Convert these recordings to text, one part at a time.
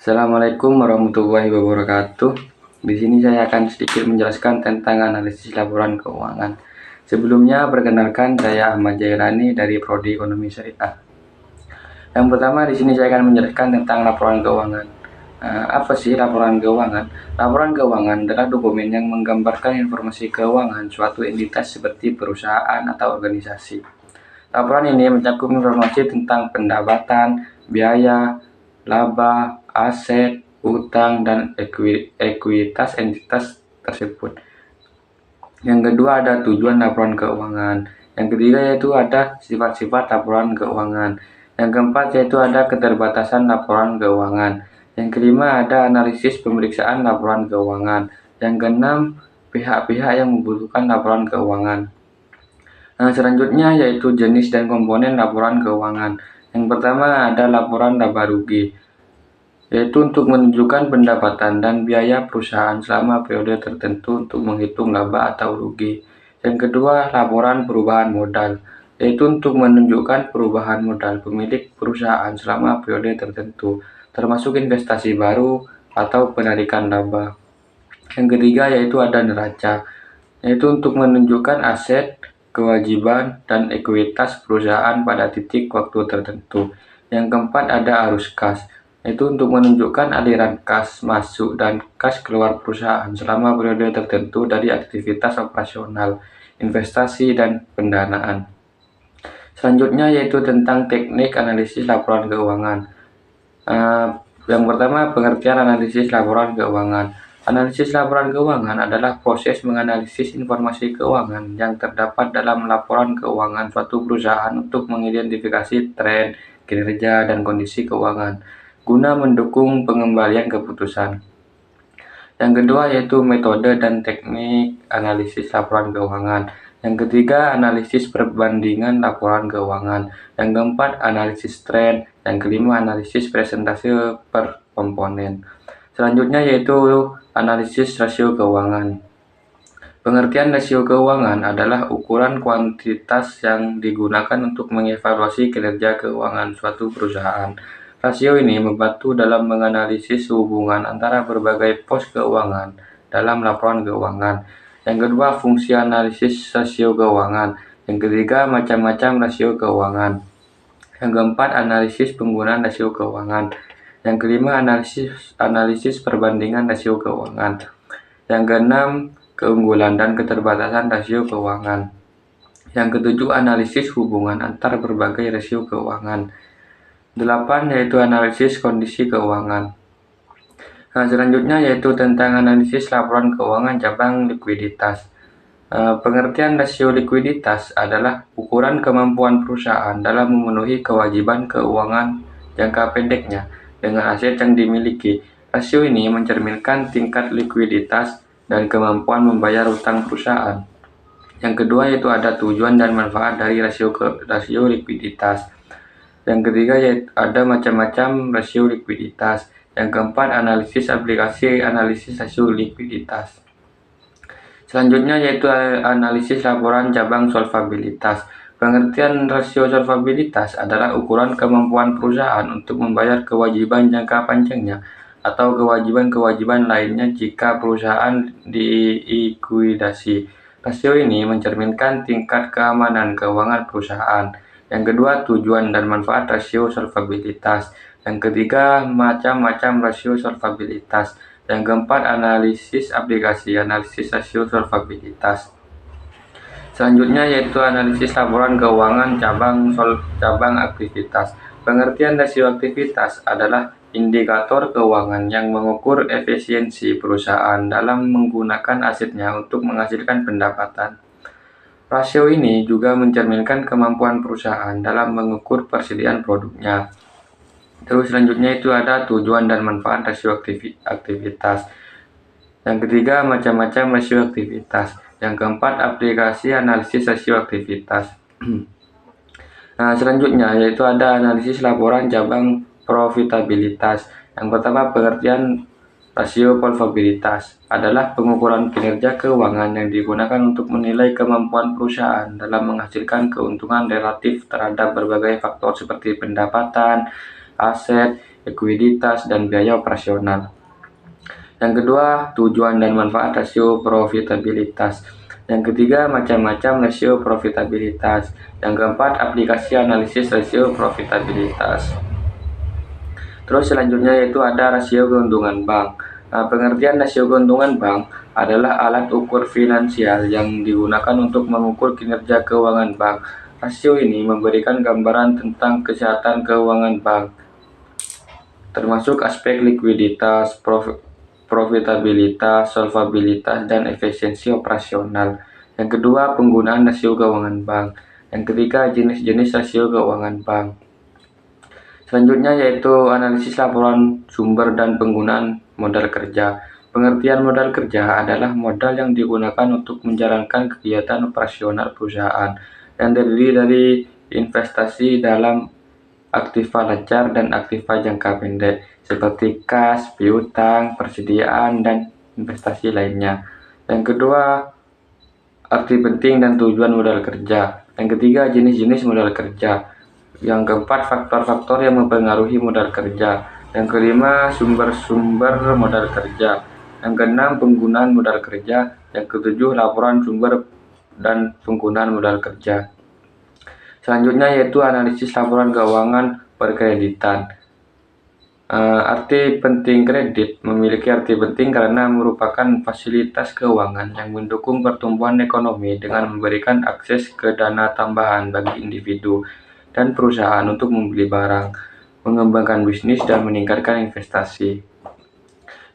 Assalamualaikum warahmatullahi wabarakatuh. Di sini saya akan sedikit menjelaskan tentang analisis laporan keuangan. Sebelumnya, perkenalkan saya Ahmad Jailani dari Prodi Ekonomi Syariah. Yang pertama, di sini saya akan menjelaskan tentang laporan keuangan. Apa sih laporan keuangan? Laporan keuangan adalah dokumen yang menggambarkan informasi keuangan suatu entitas seperti perusahaan atau organisasi. Laporan ini mencakup informasi tentang pendapatan, biaya, laba, aset, utang, dan ekuitas entitas tersebut. Yang kedua ada tujuan laporan keuangan. Yang ketiga yaitu ada sifat-sifat laporan keuangan. Yang keempat yaitu ada keterbatasan laporan keuangan. Yang kelima ada analisis pemeriksaan laporan keuangan. Yang keenam, pihak-pihak yang membutuhkan laporan keuangan. Selanjutnya yaitu jenis dan komponen laporan keuangan. Yang pertama ada laporan laba rugi, yaitu untuk menunjukkan pendapatan dan biaya perusahaan selama periode tertentu untuk menghitung laba atau rugi. Yang kedua, laporan perubahan modal, yaitu untuk menunjukkan perubahan modal pemilik perusahaan selama periode tertentu, termasuk investasi baru atau penarikan laba. Yang ketiga yaitu ada neraca, yaitu untuk menunjukkan aset, kewajiban, dan ekuitas perusahaan pada titik waktu tertentu. Yang keempat ada arus kas, yaitu untuk menunjukkan aliran kas masuk dan kas keluar perusahaan selama periode tertentu dari aktivitas operasional, investasi, dan pendanaan. Selanjutnya yaitu tentang teknik analisis laporan keuangan. Yang pertama, pengertian analisis laporan keuangan. Analisis laporan keuangan adalah proses menganalisis informasi keuangan yang terdapat dalam laporan keuangan suatu perusahaan untuk mengidentifikasi tren, kinerja, dan kondisi keuangan, guna mendukung pengembalian keputusan. Yang kedua yaitu metode dan teknik analisis laporan keuangan. Yang ketiga, analisis perbandingan laporan keuangan. Yang keempat, analisis tren. Yang kelima, analisis presentasi per komponen. Selanjutnya yaitu analisis rasio keuangan. Pengertian rasio keuangan adalah ukuran kuantitas yang digunakan untuk mengevaluasi kinerja keuangan suatu perusahaan. Rasio ini membantu dalam menganalisis hubungan antara berbagai pos keuangan dalam laporan keuangan. Yang kedua, fungsi analisis rasio keuangan. Yang ketiga, macam-macam rasio keuangan. Yang keempat, analisis penggunaan rasio keuangan. Yang kelima, analisis perbandingan rasio keuangan. Yang keenam, keunggulan dan keterbatasan rasio keuangan. Yang ketujuh, analisis hubungan antar berbagai rasio keuangan. 8 yaitu analisis kondisi keuangan. Selanjutnya yaitu tentang analisis laporan keuangan cabang likuiditas. Pengertian rasio likuiditas adalah ukuran kemampuan perusahaan dalam memenuhi kewajiban keuangan jangka pendeknya dengan aset yang dimiliki. Rasio ini mencerminkan tingkat likuiditas dan kemampuan membayar utang perusahaan. Yang kedua yaitu ada tujuan dan manfaat dari rasio likuiditas. Yang ketiga yaitu ada macam-macam rasio likuiditas. Yang keempat, analisis aplikasi analisis rasio likuiditas. Selanjutnya yaitu analisis laporan cabang solvabilitas. Pengertian rasio solvabilitas adalah ukuran kemampuan perusahaan untuk membayar kewajiban jangka panjangnya atau kewajiban-kewajiban lainnya jika perusahaan diikuidasi. Rasio ini mencerminkan tingkat keamanan keuangan perusahaan. Yang kedua, tujuan dan manfaat rasio solvabilitas. Yang ketiga, macam-macam rasio solvabilitas. Yang keempat, analisis aplikasi analisis rasio solvabilitas. Selanjutnya yaitu analisis laporan keuangan cabang aktivitas. Pengertian rasio aktivitas adalah indikator keuangan yang mengukur efisiensi perusahaan dalam menggunakan asetnya untuk menghasilkan pendapatan. Rasio ini juga mencerminkan kemampuan perusahaan dalam mengukur persediaan produknya. Terus selanjutnya itu ada tujuan dan manfaat rasio aktivitas. Yang ketiga, macam-macam rasio aktivitas. Yang keempat, aplikasi analisis rasio aktivitas. Selanjutnya yaitu ada analisis laporan cabang profitabilitas. Yang pertama, pengertian rasio profitabilitas adalah pengukuran kinerja keuangan yang digunakan untuk menilai kemampuan perusahaan dalam menghasilkan keuntungan relatif terhadap berbagai faktor seperti pendapatan, aset, likuiditas, dan biaya operasional. Yang kedua, tujuan dan manfaat rasio profitabilitas. Yang ketiga, macam-macam rasio profitabilitas. Yang keempat, aplikasi analisis rasio profitabilitas. Terus selanjutnya yaitu ada rasio keuntungan bank. Nah, pengertian rasio keuntungan bank adalah alat ukur finansial yang digunakan untuk mengukur kinerja keuangan bank. Rasio ini memberikan gambaran tentang kesehatan keuangan bank, termasuk aspek likuiditas, profitabilitas, solvabilitas, dan efisiensi operasional. Yang kedua, penggunaan rasio keuangan bank. Yang ketiga, jenis-jenis rasio keuangan bank. Selanjutnya yaitu analisis laporan sumber dan penggunaan modal kerja. Pengertian modal kerja adalah modal yang digunakan untuk menjalankan kegiatan operasional perusahaan yang terdiri dari investasi dalam aktiva lancar dan aktiva jangka pendek seperti kas, piutang, persediaan, dan investasi lainnya. Yang kedua, arti penting dan tujuan modal kerja. Yang ketiga, jenis-jenis modal kerja. Yang keempat, faktor-faktor yang mempengaruhi modal kerja. Yang kelima, sumber-sumber modal kerja. Yang keenam, penggunaan modal kerja. Yang ketujuh, laporan sumber dan penggunaan modal kerja. Selanjutnya yaitu analisis laporan keuangan perkreditan. Arti penting kredit memiliki arti penting karena merupakan fasilitas keuangan yang mendukung pertumbuhan ekonomi dengan memberikan akses ke dana tambahan bagi individu dan perusahaan untuk membeli barang, mengembangkan bisnis, dan meningkatkan investasi.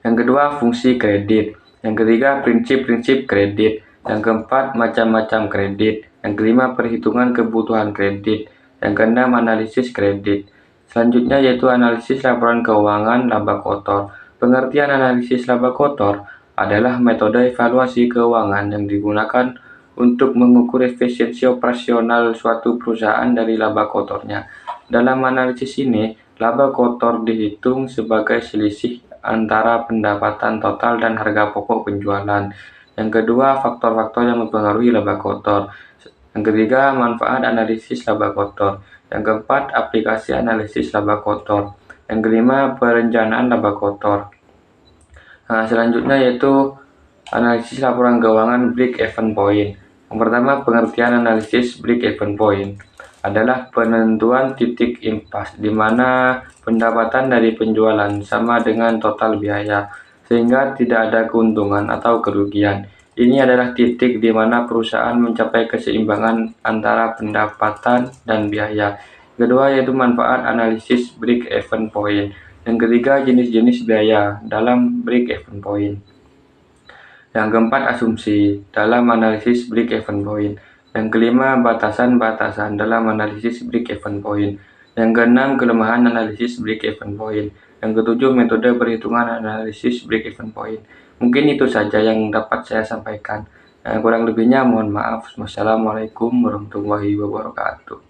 Yang kedua, fungsi kredit. Yang ketiga, prinsip-prinsip kredit. Yang keempat, macam-macam kredit. Yang kelima, perhitungan kebutuhan kredit. Yang keenam, analisis kredit. Selanjutnya yaitu analisis laporan keuangan laba kotor. Pengertian analisis laba kotor adalah metode evaluasi keuangan yang digunakan untuk mengukur efisiensi operasional suatu perusahaan dari laba kotornya. Dalam analisis ini, laba kotor dihitung sebagai selisih antara pendapatan total dan harga pokok penjualan. Yang kedua, faktor-faktor yang mempengaruhi laba kotor. Yang ketiga, manfaat analisis laba kotor. Yang keempat, aplikasi analisis laba kotor. Yang kelima, perencanaan laba kotor. Nah, selanjutnya yaitu analisis laporan keuangan break-even point. Yang pertama, pengertian analisis break-even point adalah penentuan titik impas di mana pendapatan dari penjualan sama dengan total biaya, sehingga tidak ada keuntungan atau kerugian. Ini adalah titik di mana perusahaan mencapai keseimbangan antara pendapatan dan biaya. Kedua yaitu manfaat analisis break-even point. Yang ketiga, jenis-jenis biaya dalam break-even point. Yang keempat, asumsi dalam analisis break-even point. Yang kelima, batasan-batasan dalam analisis break-even point. Yang keenam, kelemahan analisis break-even point. Yang ketujuh, metode perhitungan analisis break-even point. Mungkin itu saja yang dapat saya sampaikan. Kurang lebihnya mohon maaf. Wassalamualaikum warahmatullahi wabarakatuh.